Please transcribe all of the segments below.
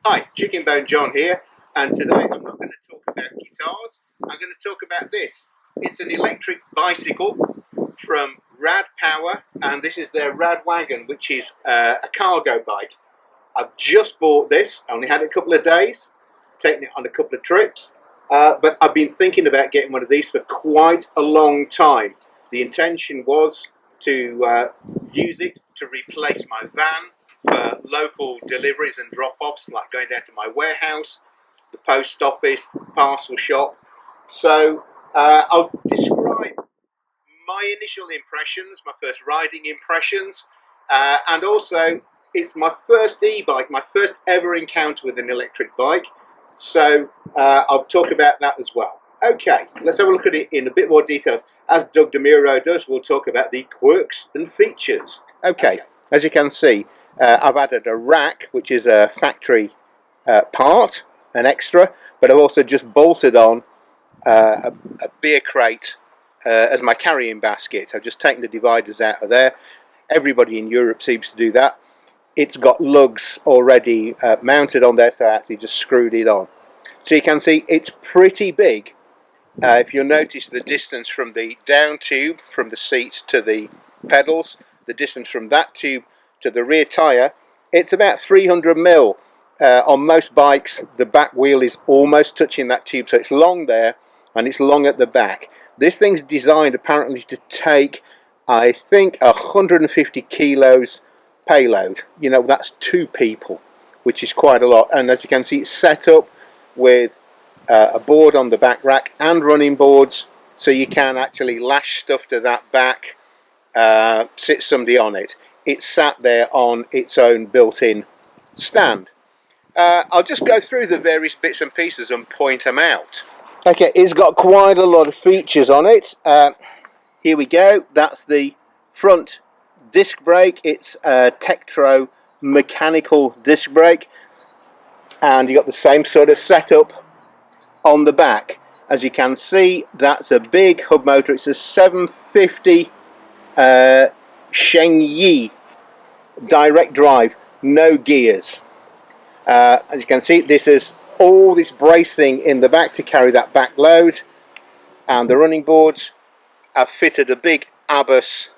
Hi, ChickenboneJohn here, and today I'm not going to talk about guitars, I'm going to talk about this. It's an electric bicycle from Rad Power, and this is their Rad Wagon, which is a cargo bike. I've just bought this, I only had it a couple of days, taken it on a couple of trips, but I've been thinking about getting one of these for quite a long time. The intention was to use it to replace my van for local deliveries and drop-offs, like going down to my warehouse, the post office, the parcel shop. So I'll describe my initial impressions, my first riding impressions, and also it's my first e-bike, my first ever encounter with an electric bike. So I'll talk about that as well. Okay, let's have a look at it in a bit more details. As Doug DeMuro does, we'll talk about the quirks and features. Okay, as you can see, I've added a rack, which is a factory part, an extra, but I've also just bolted on a beer crate as my carrying basket. I've just taken the dividers out of there. Everybody in Europe seems to do that. It's got lugs already mounted on there, so I actually just screwed it on. So you can see it's pretty big. If you'll notice the distance from the down tube, from the seat to the pedals, the distance from that tube to the rear tyre, it's about 300 mil. On most bikes, the back wheel is almost touching that tube, so it's long there and it's long at the back. This thing's designed apparently to take, I think, 150 kilos payload. You know, that's 2 people, which is quite a lot. And as you can see, it's set up with a board on the back rack and running boards, so you can actually lash stuff to that back, sit somebody on it. It's sat there on its own built-in stand. I'll just go through the various bits and pieces and point them out. Okay, it's got quite a lot of features on it. Here we go. That's the front disc brake. It's a Tektro mechanical disc brake, and you got the same sort of setup on the back. As you can see, that's a big hub motor. It's a 750 Shengyi direct drive, no gears. As you can see, this is all this bracing in the back to carry that back load, and the running boards have fitted a big ABUS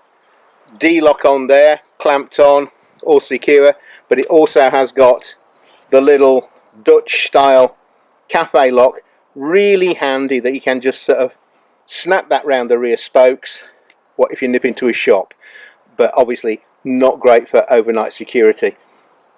D-lock on there, clamped on, all secure, but it also has got the little Dutch style cafe lock, really handy, that you can just sort of snap that round the rear spokes, what if you nip into a shop, but obviously not great for overnight security.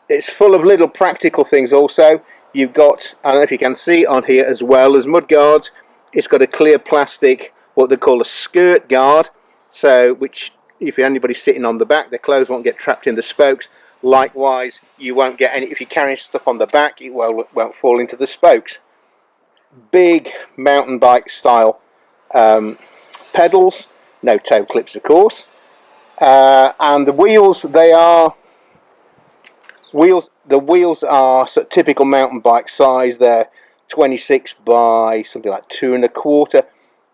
It's full of little practical things also. You've got, I don't know if you can see on here, as well as mud guards, it's got a clear plastic, what they call a skirt guard, so which if anybody's sitting on the back, their clothes won't get trapped in the spokes. Likewise, you won't get any, if you're carrying stuff on the back, it won't fall into the spokes. Big mountain bike style pedals, no toe clips of course, and the wheels, the wheels are sort of typical mountain bike size. They're 26 by something like 2 1/4,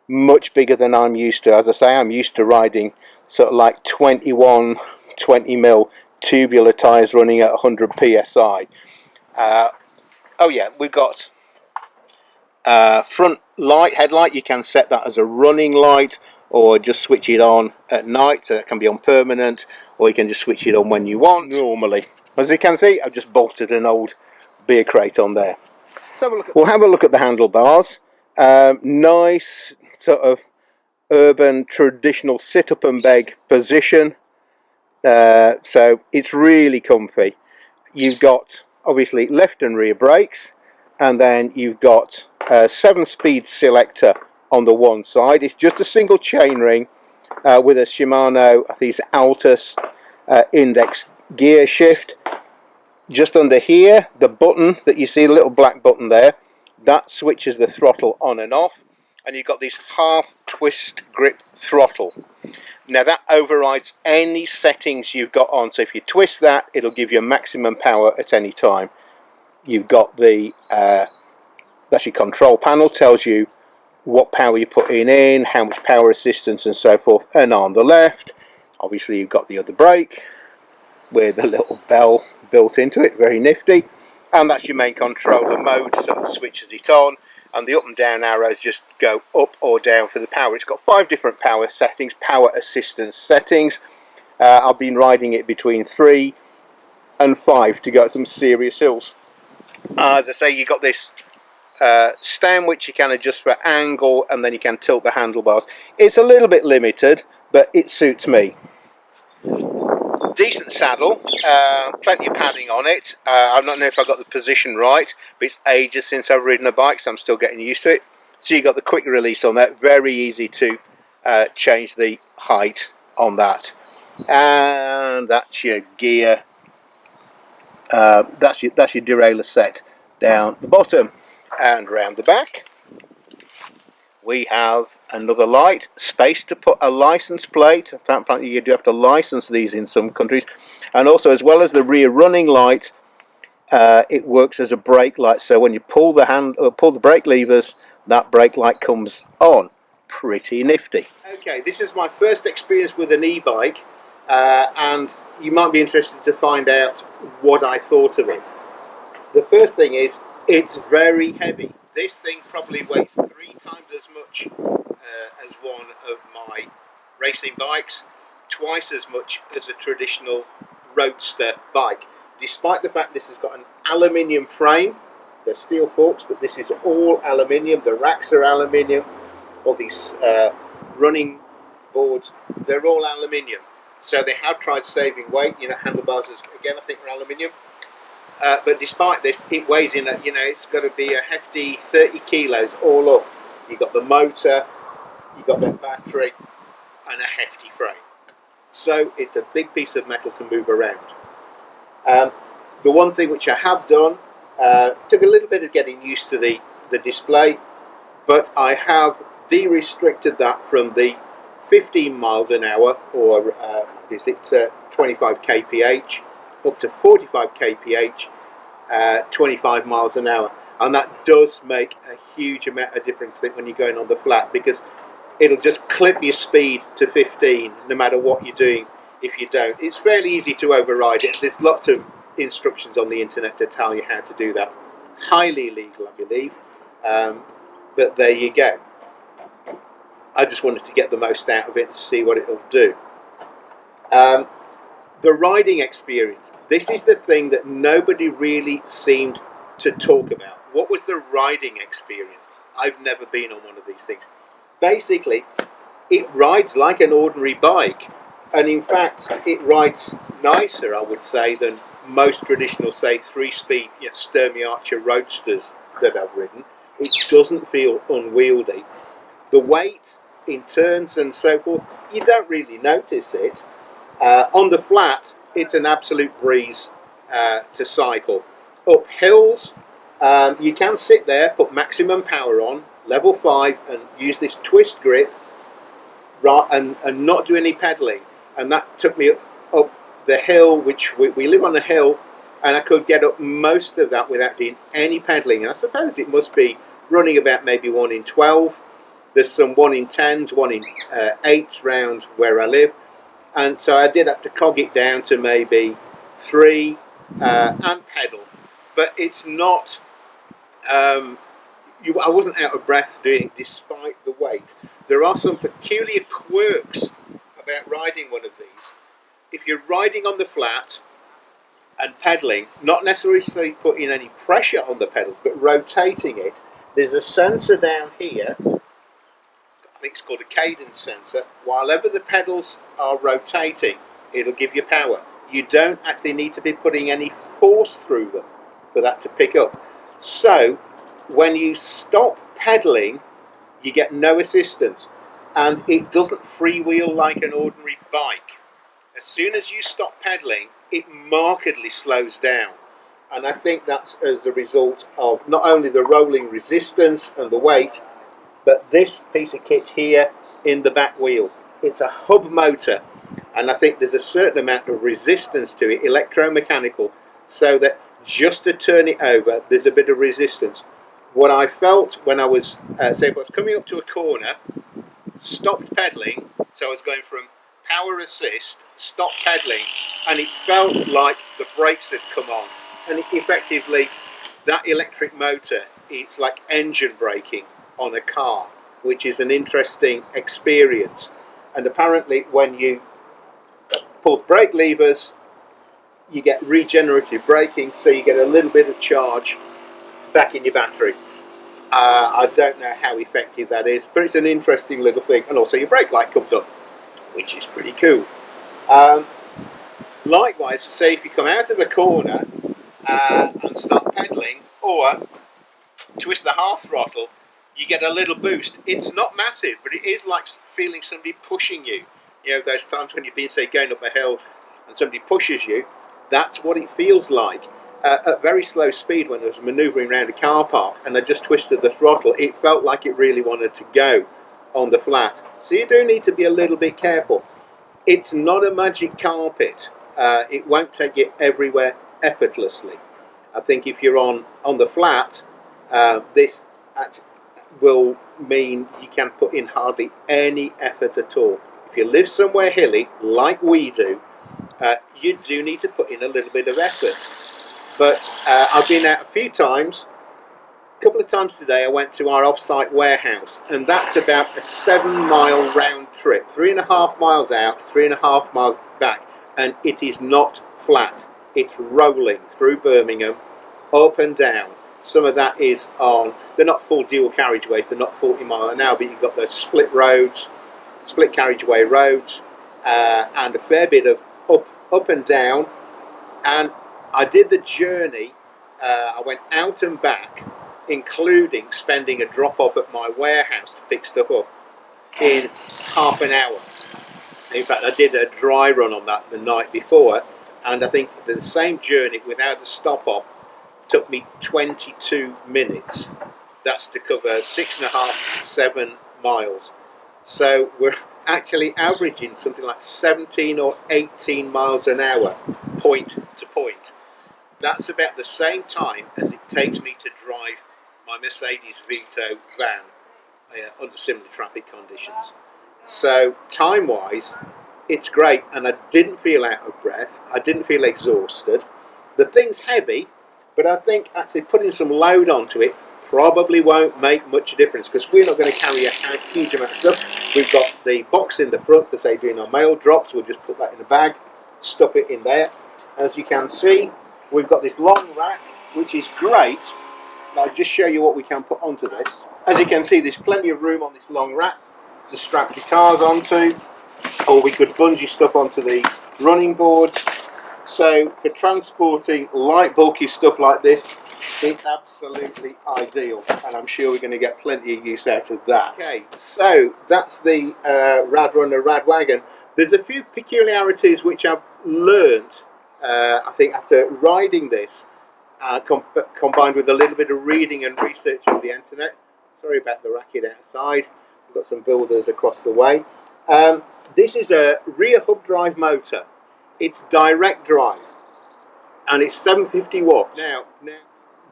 much bigger than I'm used to. As I say, I'm used to riding sort of like 20 mil tubular tyres running at 100 psi. Oh yeah, we've got front light, headlight. You can set that as a running light or just switch it on at night, so that can be on permanent, or you can just switch it on when you want normally. As you can see, I've just bolted an old beer crate on there. We'll have a look at the handlebars. Nice sort of urban traditional sit up and beg position, so it's really comfy. You've got obviously left and rear brakes, and then you've got a 7-speed selector on the one side. It's just a single chainring with a Shimano, I think it's Altus index gear shift. Just under here, the button that you see, the little black button there, that switches the throttle on and off, and you've got this half twist grip throttle. Now that overrides any settings you've got on, so if you twist that, it'll give you maximum power at any time. You've got the that's your control panel, tells you what power you're putting in, how much power assistance and so forth. And on the left, obviously you've got the other brake with a little bell built into it, very nifty. and that's your main controller mode, so it switches it on, and the up and down arrows just go up or down for the power. It's got 5 different power settings, power assistance settings. I've been riding it between 3 and 5 to go some serious hills. As I say, you got this stand which you can adjust for angle, and then you can tilt the handlebars. It's a little bit limited, but it suits me. Decent saddle, plenty of padding on it. I don't know if I got the position right, but it's ages since I've ridden a bike, so I'm still getting used to it. So you got the quick release on that, very easy to change the height on that. And that's your gear. That's your derailleur set down the bottom, and round the back we have another light, space to put a license plate. Apparently you do have to license these in some countries, and also, as well as the rear running light, it works as a brake light, so when you pull the brake levers, that brake light comes on. Pretty nifty. Okay, this is my first experience with an e-bike, and you might be interested to find out what I thought of it. The first thing is, it's very heavy. This thing probably weighs 3 times as much as one of my racing bikes, twice as much as a traditional roadster bike, despite the fact this has got an aluminium frame. They're steel forks, but this is all aluminium. The racks are aluminium. All these running boards, they're all aluminium. So they have tried saving weight. You know, handlebars, again, I think are aluminium. But despite this, it weighs in at, it's got to be a hefty 30 kilos all up. You've got the motor, you've got that battery, and a hefty frame. So it's a big piece of metal to move around. The one thing which I have done, took a little bit of getting used to the display, but I have de-restricted that from the 15 miles an hour, or is it 25 kph, up to 45 kph, 25 miles an hour, and that does make a huge amount of difference, I think, when you're going on the flat, because it'll just clip your speed to 15 no matter what you're doing. If you don't, it's fairly easy to override it. There's lots of instructions on the internet to tell you how to do that. Highly illegal, I believe, but there you go. I just wanted to get the most out of it and see what it'll do. The riding experience. This is the thing that nobody really seemed to talk about. What was the riding experience? I've never been on one of these things. Basically, it rides like an ordinary bike, and in fact, it rides nicer, I would say, than most traditional, say, 3-speed Sturmey Archer roadsters that I've ridden. It doesn't feel unwieldy. The weight in turns and so forth, you don't really notice it. On the flat, it's an absolute breeze to cycle. Up hills, you can sit there, put maximum power on, level 5, and use this twist grip, and not do any pedalling. And that took me up the hill, which we live on a hill, and I could get up most of that without doing any pedalling. And I suppose it must be running about maybe 1 in 12. There's some 1 in 10s, 1 in 8s round where I live. And so I did have to cog it down to maybe 3 and pedal. But it's not, I wasn't out of breath doing it despite the weight. There are some peculiar quirks about riding one of these. If you're riding on the flat and pedaling, not necessarily putting any pressure on the pedals, but rotating it, there's a sensor down here, I think it's called a cadence sensor. While ever the pedals are rotating, it'll give you power. You don't actually need to be putting any force through them for that to pick up. So when you stop pedaling, you get no assistance, and it doesn't freewheel like an ordinary bike. As soon as you stop pedaling, it markedly slows down, and I think that's as a result of not only the rolling resistance and the weight, but this piece of kit here in the back wheel. It's a hub motor, and I think there's a certain amount of resistance to it, electromechanical, so that just to turn it over, there's a bit of resistance. What I felt when I was, say if I was coming up to a corner, stopped pedaling, so I was going from power assist, stopped pedaling, and it felt like the brakes had come on, and it effectively that electric motor, it's like engine braking on a car, which is an interesting experience. And apparently when you pull the brake levers, you get regenerative braking, so you get a little bit of charge back in your battery. I don't know how effective that is, but it's an interesting little thing. And also your brake light comes up, which is pretty cool. Likewise, say if you come out of a corner and start pedaling, or twist the half throttle, you get a little boost. It's not massive, but it is like feeling somebody pushing you. You know, those times when you've been, say, going up a hill and somebody pushes you, that's what it feels like. At very slow speed, when I was manoeuvring around a car park and I just twisted the throttle, it felt like it really wanted to go on the flat. So you do need to be a little bit careful. It's not a magic carpet. It won't take you everywhere effortlessly. I think if you're on the flat, this will mean you can put in hardly any effort at all. If you live somewhere hilly, like we do, you do need to put in a little bit of effort. But I've been out a few times. A couple of times today I went to our off-site warehouse, and that's about a 7-mile round trip, 3.5 miles out, 3.5 miles back, and it is not flat. It's rolling through Birmingham, up and down. Some of that is on, they're not full dual carriageways, they're not 40 mile an hour, but you've got those split roads, split carriageway roads, and a fair bit of up and down. And I did the journey, I went out and back, including spending a drop off at my warehouse to pick stuff up, in half an hour. In fact, I did a dry run on that the night before, and I think the same journey without a stop off took me 22 minutes. That's to cover 6.5 to 7 miles. So we're actually averaging something like 17 or 18 miles an hour, point to point. That's about the same time as it takes me to drive my Mercedes Vito van under similar traffic conditions. So time-wise, it's great, and I didn't feel out of breath. I didn't feel exhausted. The thing's heavy, but I think actually putting some load onto it probably won't make much difference, because we're not going to carry a huge amount of stuff. We've got the box in the front for, say, doing our mail drops. We'll just put that in a bag, stuff it in there. As you can see, we've got this long rack, which is great. I'll just show you what we can put onto this. As you can see, there's plenty of room on this long rack to strap your cars onto, or we could bungee stuff onto the running boards. So for transporting light, bulky stuff like this, it's absolutely ideal, and I'm sure we're going to get plenty of use out of that. Okay, so that's the Rad Runner, Rad Wagon. There's a few peculiarities which I've learned, I think, after riding this, combined with a little bit of reading and research on the internet. Sorry about the racket outside. We've got some builders across the way. This is a rear hub drive motor. It's direct drive, and it's 750 watts. Now,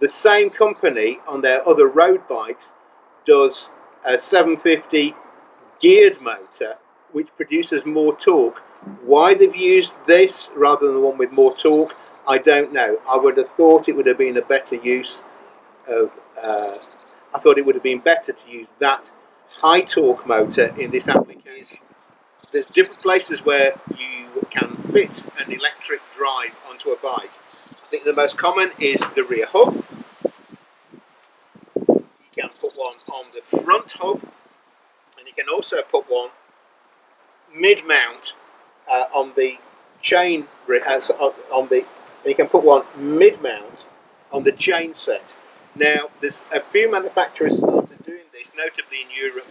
the same company on their other road bikes does a 750 geared motor, which produces more torque. Why they've used this rather than the one with more torque, I don't know. I would have thought it would have been a better use of, I thought it would have been better to use that high torque motor in this application. There's different places where you can fit an electric drive onto a bike. I think the most common is the rear hub. You can put one on the front hub, and you can also put one mid-mount on the chain, you can put one mid-mount on the chain set. Now, there's a few manufacturers started doing this, notably in Europe,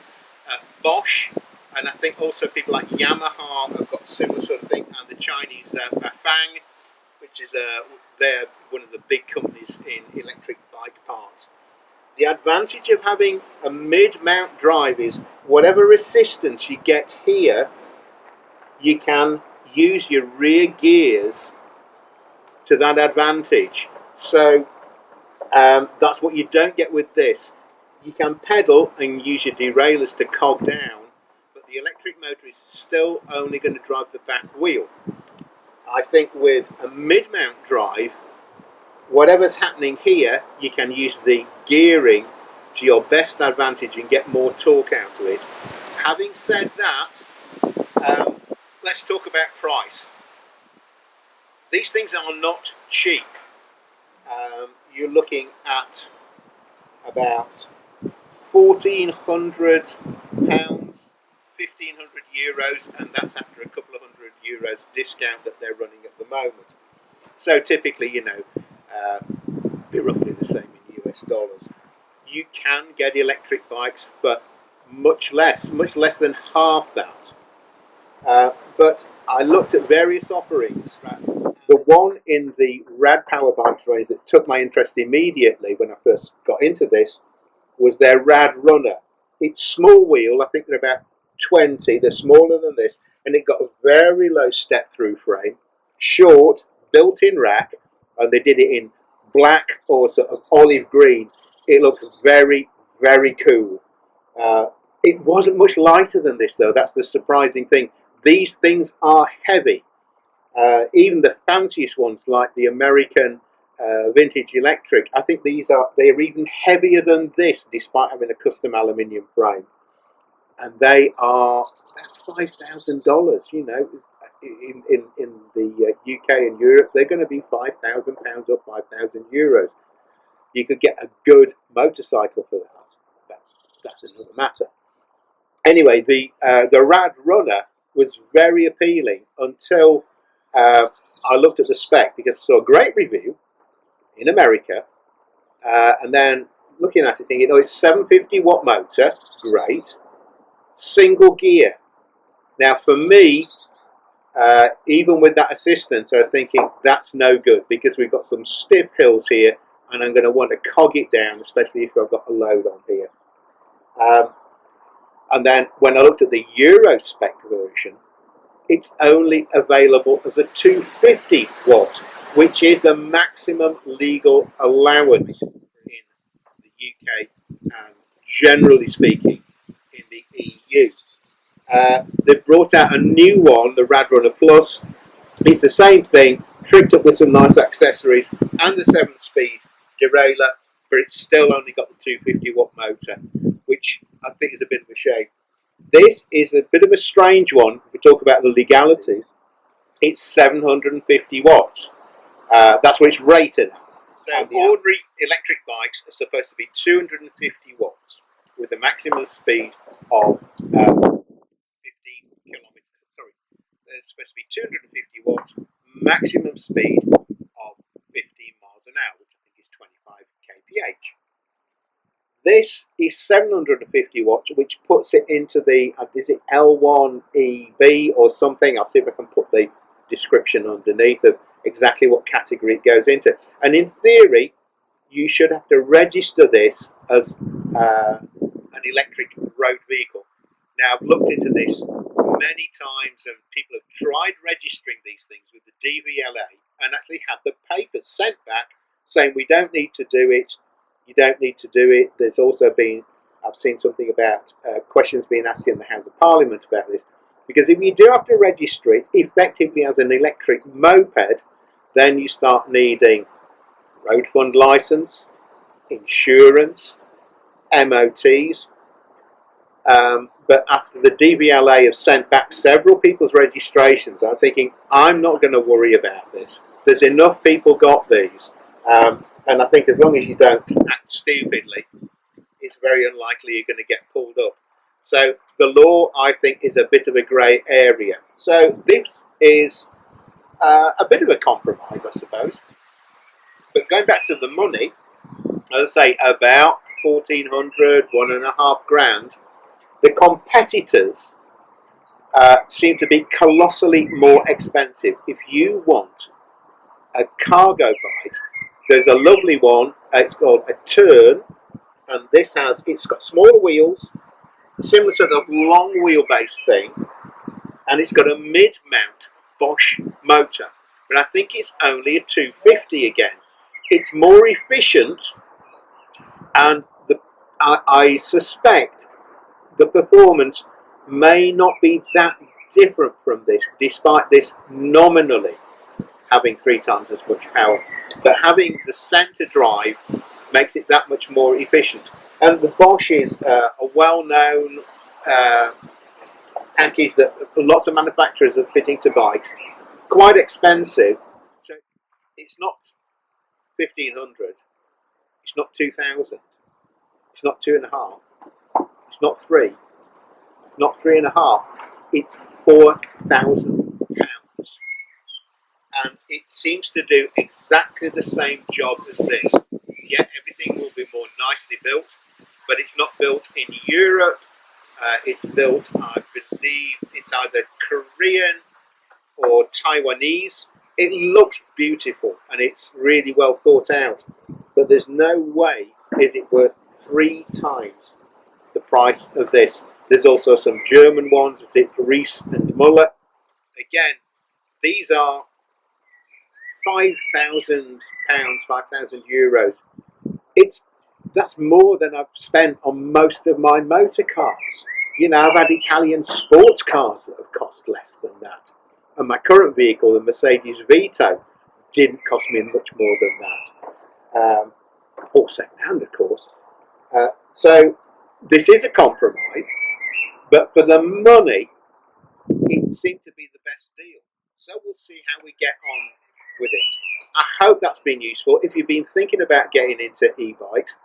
Bosch, and I think also people like Yamaha have got a similar sort of thing, and the Chinese Bafang, which is they're one of the big companies in electric bike parts. The advantage of having a mid-mount drive is whatever resistance you get here, you can use your rear gears to that advantage. So that's what you don't get with this. You can pedal and use your derailleurs to cog down, but the electric motor is still only going to drive the back wheel. I think with a mid-mount drive, whatever's happening here, you can use the gearing to your best advantage and get more torque out of it. Having said that, let's talk about price. These things are not cheap. You're looking at about £1,400, €1,500, and that's after a couple of €100 discount that they're running at the moment. So typically, you know, be roughly the same in US dollars. You can get electric bikes, but much less than half that. But I looked at various offerings. The one in the Rad Power Bikes range that took my interest immediately when I first got into this was their Rad Runner. It's small wheel, I think they're about 20, they're smaller than this, and it got a very low step-through frame, short, built-in rack, and they did it in black or sort of olive green. It looked very, very cool. It wasn't much lighter than this though, that's the surprising thing. These things are heavy. Even the fanciest ones like the American vintage electric, I think they're even heavier than this despite having a custom aluminium frame. And they are about $5,000, you know, in the UK and Europe, they're going to be £5,000 or €5,000. You could get a good motorcycle for that. That's another matter. Anyway, the Rad Runner was very appealing until I looked at the spec, because I saw a great review in America, and then looking at it thinking, oh, it's 750 watt motor, great, single gear. Now for me, even with that assistance, I was thinking that's no good, because we've got some stiff hills here and I'm going to want to cog it down, especially if I've got a load on here. And then when I looked at the Euro spec version, it's only available as a 250 watt, which is the maximum legal allowance in the UK and generally speaking in the EU. They've brought out a new one, the Rad Runner Plus. It's the same thing, tripped up with some nice accessories and a 7-speed derailleur, but it's still only got the 250 watt motor, which I think is a bit of a shame. This is a bit of a strange one. If we talk about the legalities, it's 750 watts. That's what it's rated at. So ordinary electric bikes are supposed to be 250 watts with a maximum speed of 15 kilometers. Sorry, there's supposed to be 250 watts, maximum speed of 15 miles an hour, which I think is 25 kph. This is 750 watts, which puts it into the, is it L1EB or something? I'll see if I can put the description underneath of exactly what category it goes into. And in theory, you should have to register this as an electric road vehicle. Now, I've looked into this many times, and people have tried registering these things with the DVLA and actually had the papers sent back saying we don't need to do it. You don't need to do it. There's also been, I've seen something about questions being asked in the House of Parliament about this. Because if you do have to register it effectively as an electric moped, then you start needing road fund licence, insurance, MOTs. But after the DVLA have sent back several people's registrations, I'm thinking, I'm not going to worry about this. There's enough people got these. And I think as long as you don't act stupidly, it's very unlikely you're going to get pulled up. So the law, I think, is a bit of a grey area. So this is a bit of a compromise, I suppose. But going back to the money, as I say, about 1,400, £1,500. The competitors seem to be colossally more expensive. If you want a cargo bike, there's a lovely one, it's called a Turn, and it's got smaller wheels, similar sort of long wheelbase thing, and it's got a mid-mount Bosch motor, but I think it's only a 250 again. It's more efficient, and I suspect the performance may not be that different from this, despite this nominally having 3 times as much power. But having the centre drive makes it that much more efficient. And the Bosch is a well-known package that lots of manufacturers are fitting to bikes. Quite expensive. So it's not 1,500. It's not 2,000. It's not 2.5. It's not 3. It's not 3.5. It's £4,000. And it seems to do exactly the same job as this. Yeah, everything will be more nicely built, but it's not built in Europe. It's built, I believe, it's either Korean or Taiwanese. It looks beautiful and it's really well thought out, but there's no way is it worth 3 times the price of this. There's also some German ones, I think Reese and Muller. Again, these are £5,000, €5,000. That's more than I've spent on most of my motor cars. You know, I've had Italian sports cars that have cost less than that. And my current vehicle, the Mercedes Vito, didn't cost me much more than that. Or second hand, of course. So this is a compromise, but for the money, it seemed to be the best deal. So we'll see how we get on with it. I hope that's been useful. If you've been thinking about getting into e-bikes,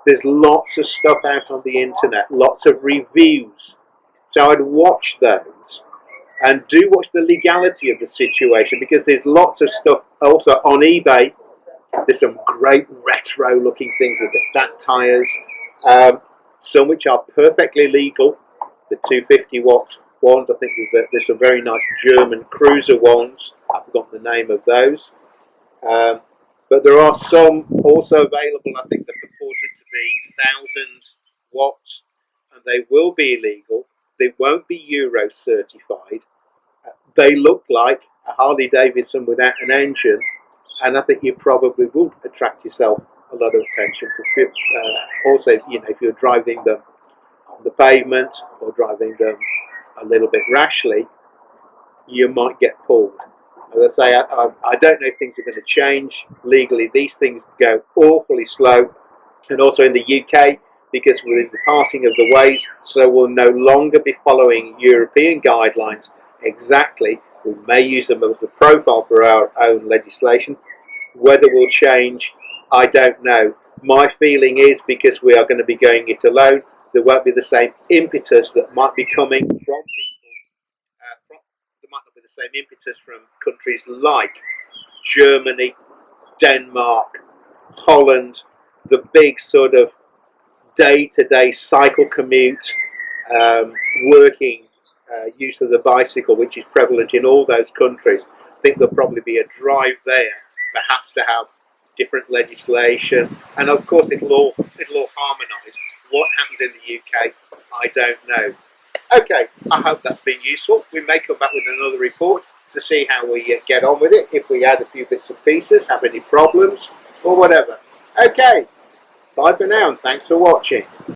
there's lots of stuff out on the internet, lots of reviews. So I'd watch those and do watch the legality of the situation, because there's lots of stuff also on eBay. There's some great retro looking things with the fat tyres, some which are perfectly legal, the 250 watt ones. I think there's some very nice German cruiser ones. I've forgotten the name of those. But there are some also available, I think they're purported to be 1,000 watts, and they will be illegal. They won't be Euro certified. They look like a Harley Davidson without an engine, and I think you probably would attract yourself a lot of attention. Also, you know, if you're driving them on the pavement or driving them a little bit rashly, you might get pulled. As I say, I don't know if things are going to change legally. These things go awfully slow, and also in the UK, because there's the parting of the ways, so we'll no longer be following European guidelines exactly. We may use them as a profile for our own legislation. Whether we'll change, I don't know. My feeling is, because we are going to be going it alone, there won't be the same impetus that might be coming from people. There might not be the same impetus from countries like Germany, Denmark, Holland, the big sort of day-to-day cycle commute, working use of the bicycle, which is prevalent in all those countries. I think there'll probably be a drive there, perhaps to have different legislation, and of course it'll all harmonise. What happens in the UK, I don't know. Okay, I hope that's been useful. We may come back with another report to see how we get on with it, if we add a few bits and pieces, have any problems, or whatever. Okay, bye for now, and thanks for watching.